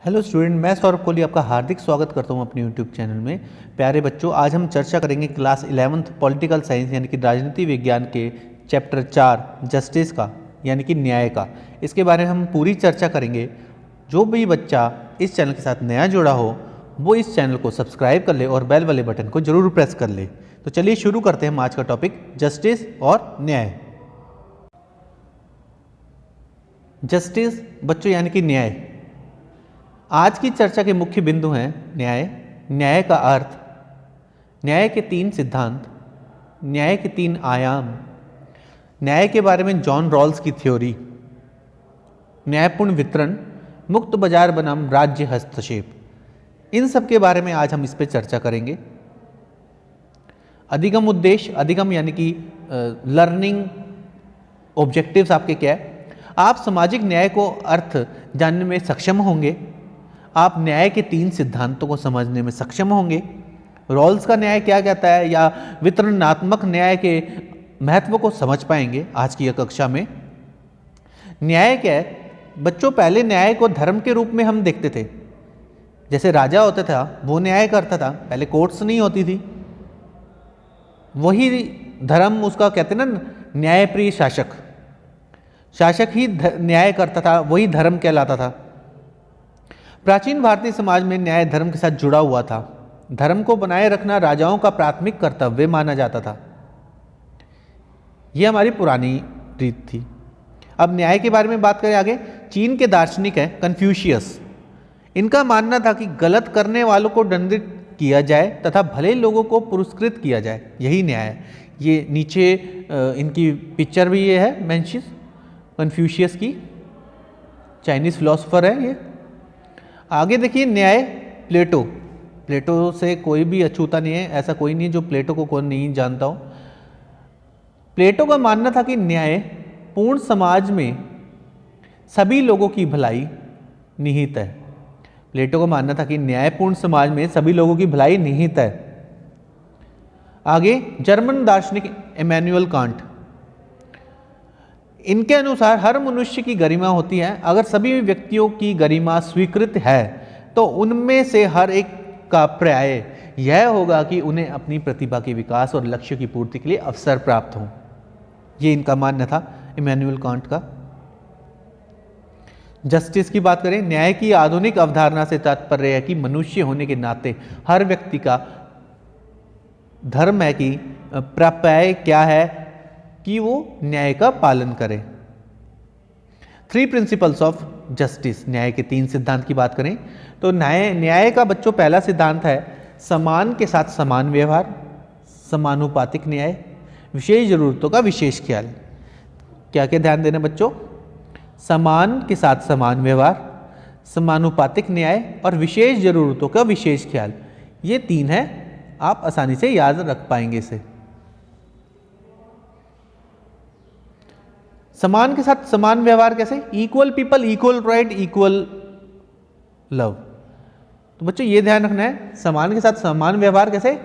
Hello student, मैं सौरभ कोहली आपका हार्दिक स्वागत करता हूं अपने यूट्यूब चैनल में। प्यारे बच्चों, आज हम चर्चा करेंगे क्लास 11th पॉलिटिकल साइंस यानी कि राजनीति विज्ञान के चैप्टर 4 जस्टिस का यानी कि न्याय का। इसके बारे में हम पूरी चर्चा करेंगे। जो भी बच्चा इस चैनल के साथ नया जुड़ा हो वो इस चैनल को सब्सक्राइब कर ले और बेल वाले बटन को जरूर प्रेस कर ले। तो चलिए शुरू करते हैं हम आज का टॉपिक, जस्टिस और न्याय। जस्टिस बच्चों यानी कि न्याय। आज की चर्चा के मुख्य बिंदु हैं न्याय, न्याय का अर्थ, न्याय के 3 सिद्धांत, न्याय के 3 आयाम, न्याय के बारे में जॉन रॉल्स की थ्योरी, न्यायपूर्ण वितरण, मुक्त बाजार बनाम राज्य हस्तक्षेप। इन सब के बारे में आज हम इस पे चर्चा करेंगे। अधिगम उद्देश्य, अधिगम यानी कि लर्निंग ऑब्जेक्टिव्स आपके क्या है। आप सामाजिक न्याय को अर्थ जानने में सक्षम होंगे, आप न्याय के 3 सिद्धांतों को समझने में सक्षम होंगे, रॉल्स का न्याय क्या कहता है या वितरणात्मक न्याय के महत्व को समझ पाएंगे आज की यह कक्षा में। न्याय क्या है बच्चों? पहले न्याय को धर्म के रूप में हम देखते थे। जैसे राजा होता था वो न्याय करता था, पहले कोर्ट्स नहीं होती थी, वही धर्म उसका कहते हैं ना, न्यायप्रिय शासक, शासक ही न्याय करता था, वही धर्म कहलाता था। प्राचीन भारतीय समाज में न्याय धर्म के साथ जुड़ा हुआ था। धर्म को बनाए रखना राजाओं का प्राथमिक कर्तव्य माना जाता था। यह हमारी पुरानी रीत थी। अब न्याय के बारे में बात करें आगे। चीन के दार्शनिक हैं कन्फ्यूशियस। इनका मानना था कि गलत करने वालों को दंडित किया जाए तथा भले लोगों को पुरस्कृत किया जाए, यही न्याय है। ये नीचे इनकी पिक्चर भी ये है मेंशन कन्फ्यूशियस की, चाइनीज फिलोसोफर है ये। आगे देखिए न्याय, प्लेटो। प्लेटो से कोई भी अछूता नहीं है, ऐसा कोई नहीं है जो प्लेटो को कौन नहीं जानता हो। प्लेटो का मानना था कि न्याय पूर्ण समाज में सभी लोगों की भलाई निहित है। प्लेटो का मानना था कि न्यायपूर्ण समाज में सभी लोगों की भलाई निहित है। आगे जर्मन दार्शनिक इमैनुअल कांट। इनके अनुसार हर मनुष्य की गरिमा होती है। अगर सभी व्यक्तियों की गरिमा स्वीकृत है तो उनमें से हर एक का पर्याय यह होगा कि उन्हें अपनी प्रतिभा के विकास और लक्ष्य की पूर्ति के लिए अवसर प्राप्त हों। ये इनका मानना था इमैनुअल कांट का। जस्टिस की बात करें, न्याय की आधुनिक अवधारणा से तात्पर्य है कि मनुष्य होने के नाते हर व्यक्ति का धर्म है कि प्राप्य क्या है कि वो न्याय का पालन करे। 3 प्रिंसिपल्स ऑफ जस्टिस, न्याय के 3 सिद्धांत की बात करें तो न्याय का बच्चों पहला सिद्धांत है समान के साथ समान व्यवहार, समानुपातिक न्याय, विशेष जरूरतों का विशेष ख्याल। क्या क्या ध्यान देना बच्चों? समान के साथ समान व्यवहार, समानुपातिक न्याय और विशेष जरूरतों का विशेष ख्याल। ये 3 है, आप आसानी से याद रख पाएंगे इसे। समान के साथ समान व्यवहार कैसे? Equal people, equal right, equal love. तो बच्चों ये ध्यान रखना है, समान के साथ समान व्यवहार कैसे?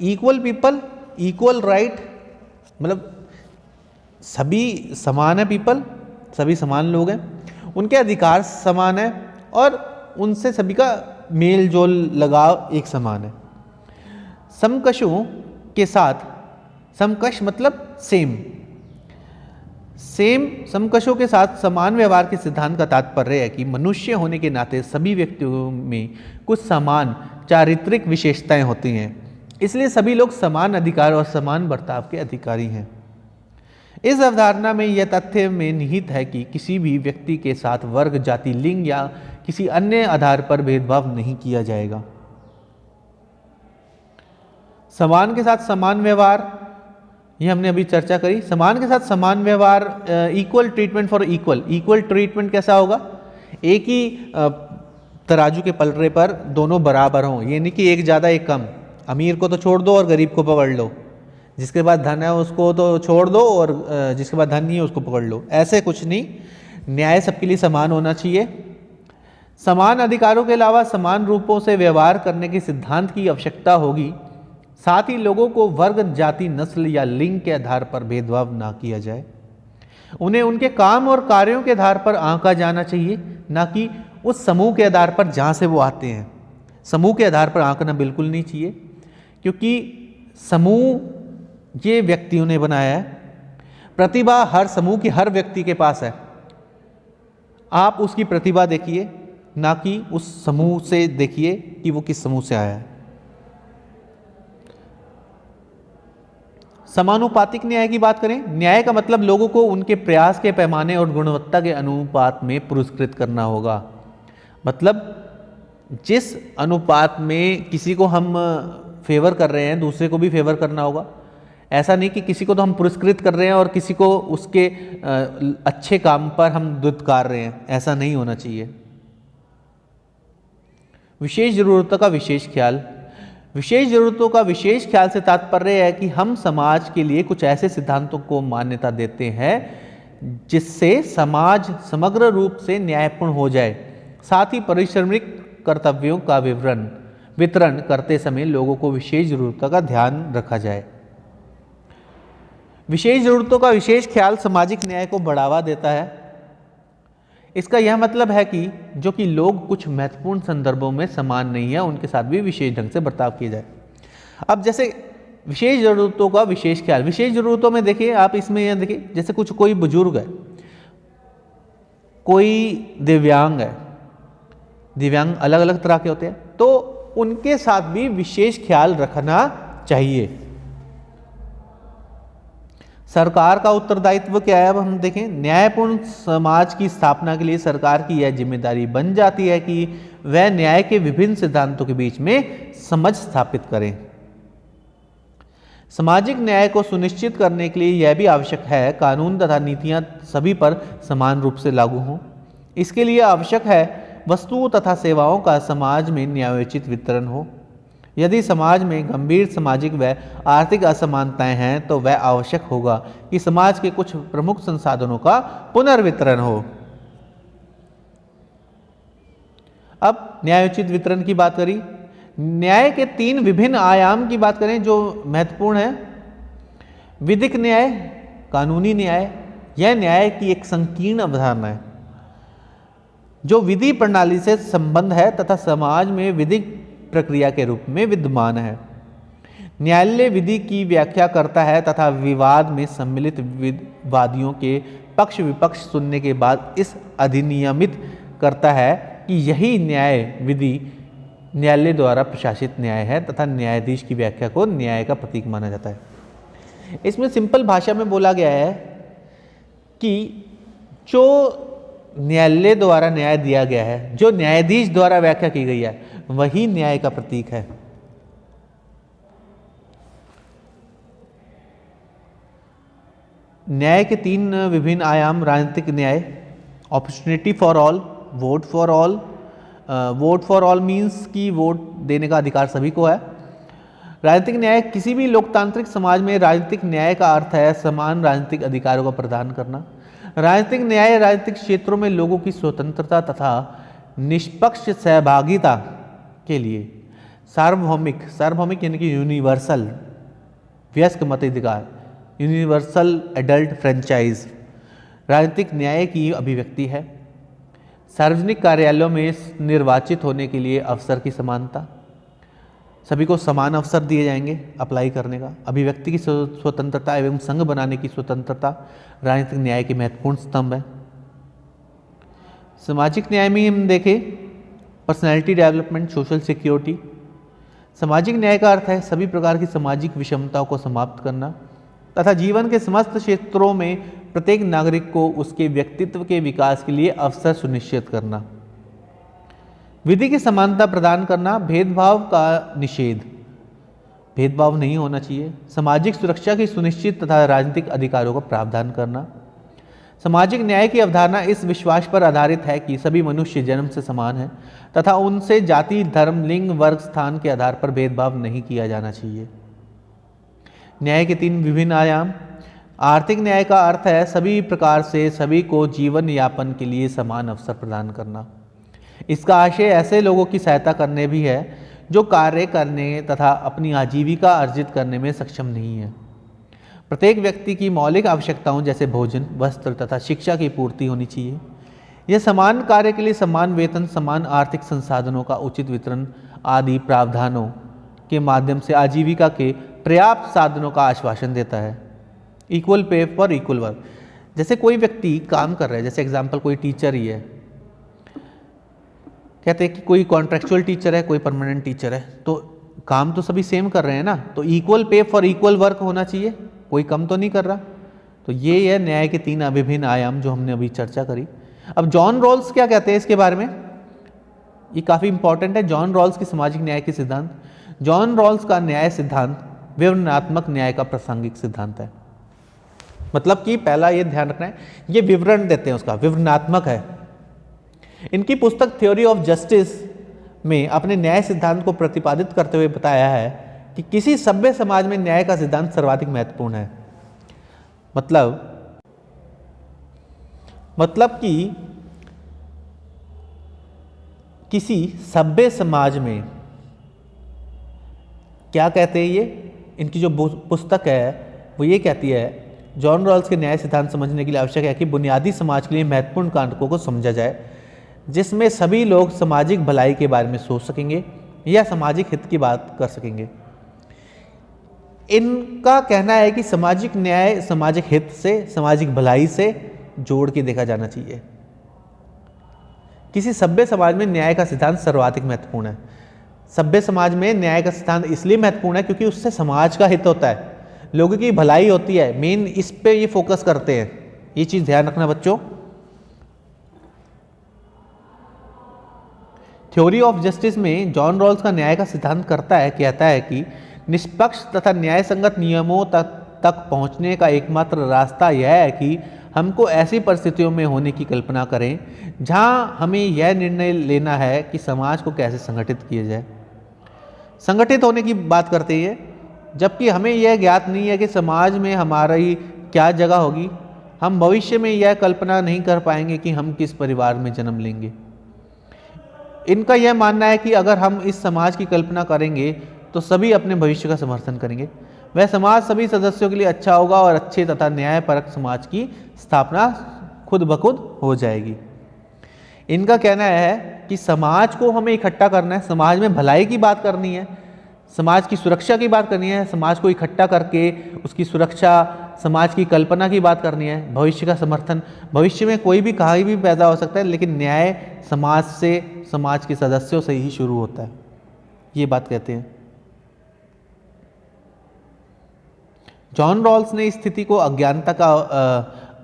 इक्वल पीपल, इक्वल राइट, मतलब सभी समान है, पीपल सभी समान लोग हैं, उनके अधिकार समान है और उनसे सभी का मेल जोल लगाव एक समान है। समकक्षों के साथ, समकक्ष मतलब सेम समकक्षों के साथ समान व्यवहार के सिद्धांत का तात्पर्य है कि मनुष्य होने के नाते सभी व्यक्तियों में कुछ समान चारित्रिक विशेषताएं होती हैं, इसलिए सभी लोग समान अधिकार और समान बर्ताव के अधिकारी हैं। इस अवधारणा में यह तथ्य में निहित है कि किसी भी व्यक्ति के साथ वर्ग, जाति, लिंग या किसी अन्य आधार पर भेदभाव नहीं किया जाएगा। समान के साथ समान व्यवहार, ये हमने अभी चर्चा करी। समान के साथ समान व्यवहार, equal treatment for equal. Equal treatment कैसा होगा? एक ही तराजू के पलड़े पर दोनों बराबर हों, ये नहीं कि एक ज़्यादा एक कम। अमीर को तो छोड़ दो और गरीब को पकड़ लो, जिसके पास धन है उसको तो छोड़ दो और जिसके पास धन नहीं है उसको पकड़ लो, ऐसे कुछ नहीं। न्याय सबके लिए समान होना चाहिए। समान अधिकारों के अलावा समान रूपों से व्यवहार करने के सिद्धांत की आवश्यकता होगी। साथ ही लोगों को वर्ग, जाति, नस्ल या लिंग के आधार पर भेदभाव ना किया जाए। उन्हें उनके काम और कार्यों के आधार पर आंका जाना चाहिए, ना कि उस समूह के आधार पर जहाँ से वो आते हैं। समूह के आधार पर आंकना बिल्कुल नहीं चाहिए, क्योंकि समूह ये व्यक्तियों ने बनाया है। प्रतिभा हर समूह की हर व्यक्ति के पास है। आप उसकी प्रतिभा देखिए, ना कि उस समूह से देखिए कि वो किस समूह से आया है। समानुपातिक न्याय की बात करें, न्याय का मतलब लोगों को उनके प्रयास के पैमाने और गुणवत्ता के अनुपात में पुरस्कृत करना होगा। मतलब जिस अनुपात में किसी को हम फेवर कर रहे हैं, दूसरे को भी फेवर करना होगा। ऐसा नहीं कि किसी को तो हम पुरस्कृत कर रहे हैं और किसी को उसके अच्छे काम पर हम दुत्कार रहे हैं, ऐसा नहीं होना चाहिए। विशेष जरूरतों का विशेष ख्याल, विशेष जरूरतों का विशेष ख्याल से तात्पर्य है कि हम समाज के लिए कुछ ऐसे सिद्धांतों को मान्यता देते हैं जिससे समाज समग्र रूप से न्यायपूर्ण हो जाए। साथ ही पारिश्रमिक कर्तव्यों का वितरण करते समय लोगों को विशेष जरूरतों का ध्यान रखा जाए। विशेष जरूरतों का विशेष ख्याल सामाजिक न्याय को बढ़ावा देता है। इसका यह मतलब है कि जो कि लोग कुछ महत्वपूर्ण संदर्भों में समान नहीं है, उनके साथ भी विशेष ढंग से बर्ताव किया जाए। अब जैसे विशेष जरूरतों का विशेष ख्याल, विशेष जरूरतों में देखिए आप, इसमें यह देखिए जैसे कोई बुजुर्ग है, कोई दिव्यांग है, दिव्यांग अलग अलग तरह के होते हैं, तो उनके साथ भी विशेष ख्याल रखना चाहिए। सरकार का उत्तरदायित्व क्या है, अब हम देखें। न्यायपूर्ण समाज की स्थापना के लिए सरकार की यह जिम्मेदारी बन जाती है कि वह न्याय के विभिन्न सिद्धांतों के बीच में समझ स्थापित करें। सामाजिक न्याय को सुनिश्चित करने के लिए यह भी आवश्यक है कानून तथा नीतियां सभी पर समान रूप से लागू हों। इसके लिए आवश्यक है वस्तुओं तथा सेवाओं का समाज में न्यायोचित वितरण हो। यदि समाज में गंभीर सामाजिक व आर्थिक असमानताएं हैं तो वह आवश्यक होगा कि समाज के कुछ प्रमुख संसाधनों का पुनर्वितरण हो। अब न्यायोचित वितरण की बात करी। न्याय के 3 विभिन्न आयाम की बात करें जो महत्वपूर्ण है। विधिक न्याय, कानूनी न्याय, यह न्याय की एक संकीर्ण अवधारणा है जो विधि प्रणाली से संबंध है तथा समाज में विधिक प्रक्रिया के रूप में विद्यमान है। न्यायालय विधि की व्याख्या करता है तथा विवाद में सम्मिलित वादियों के पक्ष विपक्ष सुनने के बाद इस अधिनियमित करता है कि यही न्याय विधि न्यायालय द्वारा प्रशासित न्याय है तथा न्यायाधीश की व्याख्या को न्याय का प्रतीक माना जाता है। इसमें सिंपल भाषा में बोला गया है कि जो न्यायालय द्वारा न्याय दिया गया है, जो न्यायाधीश द्वारा व्याख्या की गई है, वही न्याय का प्रतीक है। न्याय के 3 विभिन्न आयाम। राजनीतिक न्याय, opportunity for all, vote for all. Vote for all means कि वोट देने का अधिकार सभी को है। राजनीतिक न्याय, किसी भी लोकतांत्रिक समाज में राजनीतिक न्याय का अर्थ है समान राजनीतिक अधिकारों का प्रदान करना। राजनीतिक न्याय राजनीतिक क्षेत्रों में लोगों की स्वतंत्रता तथा निष्पक्ष सहभागिता के लिए सार्वभौमिक यानी कि यूनिवर्सल वयस्क मताधिकार, यूनिवर्सल एडल्ट फ्रेंचाइज राजनीतिक न्याय की अभिव्यक्ति है। सार्वजनिक कार्यालयों में निर्वाचित होने के लिए अवसर की समानता, सभी को समान अवसर दिए जाएंगे अप्लाई करने का। अभिव्यक्ति की स्वतंत्रता एवं संघ बनाने की स्वतंत्रता राजनीतिक न्याय के महत्वपूर्ण स्तंभ है। सामाजिक न्याय में हम देखें पर्सनैलिटी डेवलपमेंट, सोशल सिक्योरिटी। सामाजिक न्याय का अर्थ है सभी प्रकार की सामाजिक विषमताओं को समाप्त करना तथा जीवन के समस्त क्षेत्रों में प्रत्येक नागरिक को उसके व्यक्तित्व के विकास के लिए अवसर सुनिश्चित करना। विधि की समानता प्रदान करना, भेदभाव का निषेध, भेदभाव नहीं होना चाहिए। सामाजिक सुरक्षा की सुनिश्चित तथा राजनीतिक अधिकारों का प्रावधान करना। सामाजिक न्याय की अवधारणा इस विश्वास पर आधारित है कि सभी मनुष्य जन्म से समान हैं तथा उनसे जाति, धर्म, लिंग, वर्ग, स्थान के आधार पर भेदभाव नहीं किया जाना चाहिए। न्याय के 3 विभिन्न आयाम। आर्थिक न्याय का अर्थ है सभी प्रकार से सभी को जीवन यापन के लिए समान अवसर प्रदान करना। इसका आशय ऐसे लोगों की सहायता करने भी है जो कार्य करने तथा अपनी आजीविका अर्जित करने में सक्षम नहीं है। प्रत्येक व्यक्ति की मौलिक आवश्यकताओं जैसे भोजन, वस्त्र तथा शिक्षा की पूर्ति होनी चाहिए। यह समान कार्य के लिए समान वेतन, समान आर्थिक संसाधनों का उचित वितरण आदि प्रावधानों के माध्यम से आजीविका के पर्याप्त साधनों का आश्वासन देता है। Equal pay for equal work. जैसे कोई व्यक्ति काम कर रहा है, जैसे एग्जाम्पल कोई टीचर ही है, कहते हैं कि कोई कॉन्ट्रेक्चुअल टीचर है, कोई परमानेंट टीचर है, तो काम तो सभी सेम कर रहे हैं ना, तो equal pay for equal work होना चाहिए, कोई कम तो नहीं कर रहा। तो ये है न्याय के 3 अभिन्न आयाम जो हमने अभी चर्चा करी। अब जॉन रॉल्स क्या कहते हैं इसके बारे में, ये काफ़ी इंपॉर्टेंट है। जॉन रॉल्स की सामाजिक न्याय के सिद्धांत। जॉन रॉल्स का न्याय सिद्धांत विवरणात्मक न्याय का प्रासंगिक सिद्धांत है। मतलब कि पहला ये ध्यान रखना है, ये विवरण देते हैं, उसका विवरणात्मक है। इनकी पुस्तक थ्योरी ऑफ जस्टिस में अपने न्याय सिद्धांत को प्रतिपादित करते हुए बताया है कि किसी सभ्य समाज में न्याय का सिद्धांत सर्वाधिक महत्वपूर्ण है। मतलब कि किसी सभ्य समाज में क्या कहते हैं ये, इनकी जो पुस्तक है वो ये कहती है, जॉन रॉल्स के न्याय सिद्धांत समझने के लिए आवश्यक है कि बुनियादी समाज के लिए महत्वपूर्ण कारकों को समझा जाए, जिसमें सभी लोग सामाजिक भलाई के बारे में सोच सकेंगे या सामाजिक हित की बात कर सकेंगे। इनका कहना है कि सामाजिक न्याय सामाजिक हित से, सामाजिक भलाई से जोड़ के देखा जाना चाहिए। किसी सभ्य समाज में न्याय का सिद्धांत सर्वाधिक महत्वपूर्ण है। सभ्य समाज में न्याय का सिद्धांत इसलिए महत्वपूर्ण है क्योंकि उससे समाज का हित होता है, लोगों की भलाई होती है। मेन इस पे ये फोकस करते हैं, ये चीज ध्यान रखना बच्चों। थ्योरी ऑफ जस्टिस में जॉन रॉल्स का न्याय का सिद्धांत कहता है कि निष्पक्ष तथा न्याय संगत नियमों तक पहुंचने का एकमात्र रास्ता यह है कि हमको ऐसी परिस्थितियों में होने की कल्पना करें जहां हमें यह निर्णय लेना है कि समाज को कैसे संगठित किया जाए। संगठित होने की बात करते हैं, जबकि हमें यह ज्ञात नहीं है कि समाज में हमारी क्या जगह होगी। हम भविष्य में यह कल्पना नहीं कर पाएंगे कि हम किस परिवार में जन्म लेंगे। इनका यह मानना है कि अगर हम इस समाज की कल्पना करेंगे तो सभी अपने भविष्य का समर्थन करेंगे। वह समाज सभी सदस्यों के लिए अच्छा होगा और अच्छे तथा न्यायपरक समाज की स्थापना खुद ब खुद हो जाएगी। इनका कहना है कि समाज को हमें इकट्ठा करना है, समाज में भलाई की बात करनी है, समाज की सुरक्षा की बात करनी है, समाज को इकट्ठा करके उसकी सुरक्षा, समाज की कल्पना की बात करनी है, भविष्य का समर्थन। भविष्य में कोई भी कहीं भी पैदा हो सकता है, लेकिन न्याय समाज से, समाज के सदस्यों से ही शुरू होता है, ये बात कहते हैं। जॉन रॉल्स ने इस स्थिति को अज्ञानता का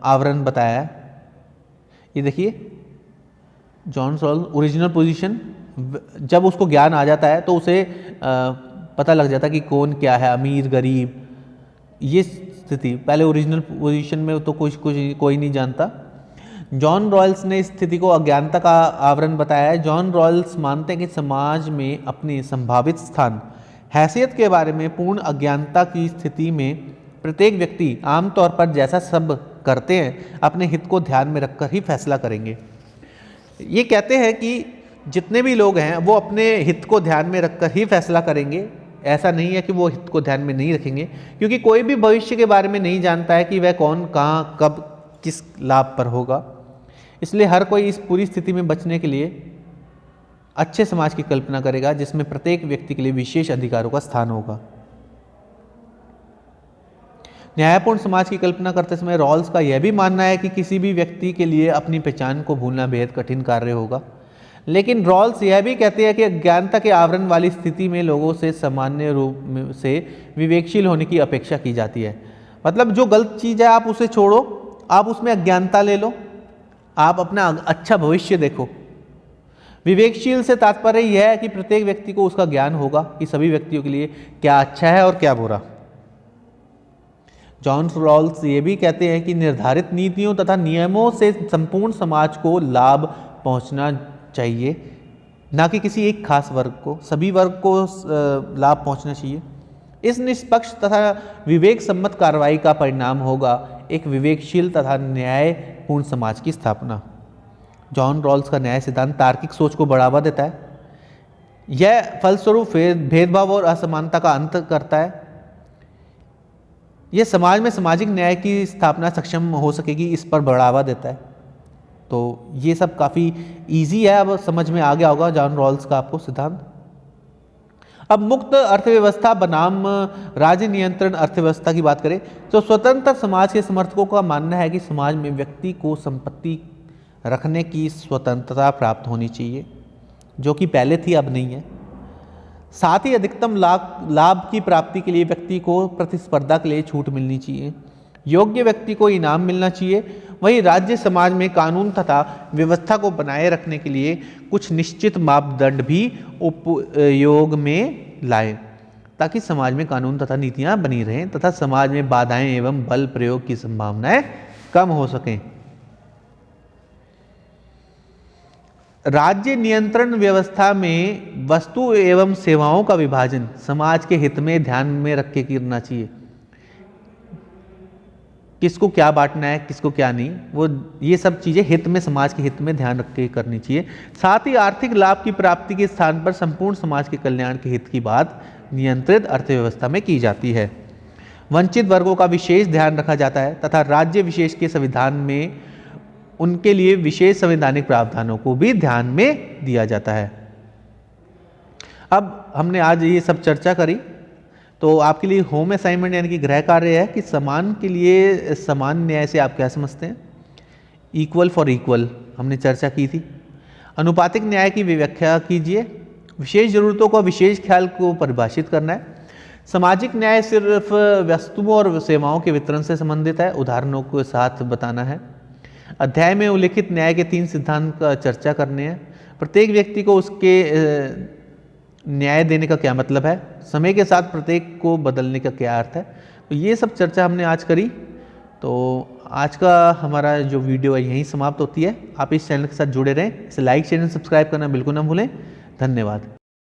आवरण बताया है। ये देखिए, जॉन रॉल्स ओरिजिनल पोजीशन, जब उसको ज्ञान आ जाता है तो उसे पता लग जाता है कि कौन क्या है, अमीर गरीब, ये स्थिति। पहले ओरिजिनल पोजीशन में तो कोई नहीं जानता। जॉन रॉल्स ने इस स्थिति को अज्ञानता का आवरण बताया है। जॉन रॉल्स मानते हैं कि समाज में अपने संभावित स्थान, हैसियत के बारे में पूर्ण अज्ञानता की स्थिति में प्रत्येक व्यक्ति आमतौर पर जैसा सब करते हैं अपने हित को ध्यान में रखकर ही फैसला करेंगे। ये कहते हैं कि जितने भी लोग हैं वो अपने हित को ध्यान में रखकर ही फैसला करेंगे। ऐसा नहीं है कि वो हित को ध्यान में नहीं रखेंगे, क्योंकि कोई भी भविष्य के बारे में नहीं जानता है कि वह कौन, कहाँ, कब, किस लाभ पर होगा। इसलिए हर कोई इस पूरी स्थिति में बचने के लिए अच्छे समाज की कल्पना करेगा जिसमें प्रत्येक व्यक्ति के लिए विशेष अधिकारों का स्थान होगा। न्यायपूर्ण समाज की कल्पना करते समय रॉल्स का यह भी मानना है कि किसी भी व्यक्ति के लिए अपनी पहचान को भूलना बेहद कठिन कार्य होगा। लेकिन रॉल्स यह भी कहते हैं कि अज्ञानता के आवरण वाली स्थिति में लोगों से सामान्य रूप से विवेकशील होने की अपेक्षा की जाती है। मतलब जो गलत चीज़ है आप उसे छोड़ो, आप उसमें अज्ञानता ले लो, आप अपना अच्छा भविष्य देखो। विवेकशील से तात्पर्य यह है कि प्रत्येक व्यक्ति को उसका ज्ञान होगा कि सभी व्यक्तियों के लिए क्या अच्छा है और क्या बुरा। जॉन रॉल्स ये भी कहते हैं कि निर्धारित नीतियों तथा नियमों से संपूर्ण समाज को लाभ पहुंचना चाहिए, ना कि किसी एक खास वर्ग को। सभी वर्ग को लाभ पहुंचना चाहिए। इस निष्पक्ष तथा विवेक सम्मत कार्रवाई का परिणाम होगा एक विवेकशील तथा न्यायपूर्ण समाज की स्थापना। जॉन रॉल्स का न्याय सिद्धांत तार्किक सोच को बढ़ावा देता है। यह फलस्वरूप भेदभाव और असमानता का अंत करता है। यह समाज में सामाजिक न्याय की स्थापना सक्षम हो सकेगी, इस पर बढ़ावा देता है। तो ये सब काफ़ी इजी है, अब समझ में आ गया होगा जॉन रॉल्स का आपको सिद्धांत। अब मुक्त अर्थव्यवस्था बनाम राज्य नियंत्रण अर्थव्यवस्था की बात करें तो स्वतंत्र समाज के समर्थकों का मानना है कि समाज में व्यक्ति को संपत्ति रखने की स्वतंत्रता प्राप्त होनी चाहिए, जो कि पहले थी अब नहीं है। साथ ही अधिकतम लाभ की प्राप्ति के लिए व्यक्ति को प्रतिस्पर्धा के लिए छूट मिलनी चाहिए, योग्य व्यक्ति को इनाम मिलना चाहिए। वहीं राज्य समाज में कानून तथा व्यवस्था को बनाए रखने के लिए कुछ निश्चित मापदंड भी उपयोग में लाए, ताकि समाज में कानून तथा नीतियां बनी रहें तथा समाज में बाधाएं एवं बल प्रयोग की संभावनाएं कम हो सकें। राज्य नियंत्रण व्यवस्था में वस्तु एवं सेवाओं का विभाजन समाज के हित में ध्यान में रख के करना चाहिए, किसको क्या बांटना है किसको क्या नहीं, वो ये सब चीज़ें हित में, समाज के हित में ध्यान रख के करनी चाहिए। साथ ही आर्थिक लाभ की प्राप्ति के स्थान पर संपूर्ण समाज के कल्याण के हित की बात नियंत्रित अर्थव्यवस्था में की जाती है। वंचित वर्गों का विशेष ध्यान रखा जाता है तथा राज्य विशेष के संविधान में उनके लिए विशेष संवैधानिक प्रावधानों को भी ध्यान में दिया जाता है। अब हमने आज ये सब चर्चा करी, तो आपके लिए होम असाइनमेंट यानी कि गृह कार्य है कि समान के लिए समान न्याय से आप क्या समझते हैं। इक्वल फॉर इक्वल हमने चर्चा की थी। अनुपातिक न्याय की व्याख्या कीजिए। विशेष जरूरतों का विशेष ख्याल को परिभाषित करना है। सामाजिक न्याय सिर्फ वस्तुओं और सेवाओं के वितरण से संबंधित है, उदाहरणों के साथ बताना है। अध्याय में उल्लिखित न्याय के 3 सिद्धांत का चर्चा करने हैं। प्रत्येक व्यक्ति को उसके न्याय देने का क्या मतलब है, समय के साथ प्रत्येक को बदलने का क्या अर्थ है। तो ये सब चर्चा हमने आज करी। तो आज का हमारा जो वीडियो है यहीं समाप्त होती है। आप इस चैनल के साथ जुड़े रहें, इसे लाइक शेयर एंड सब्सक्राइब करना बिल्कुल ना भूलें। धन्यवाद।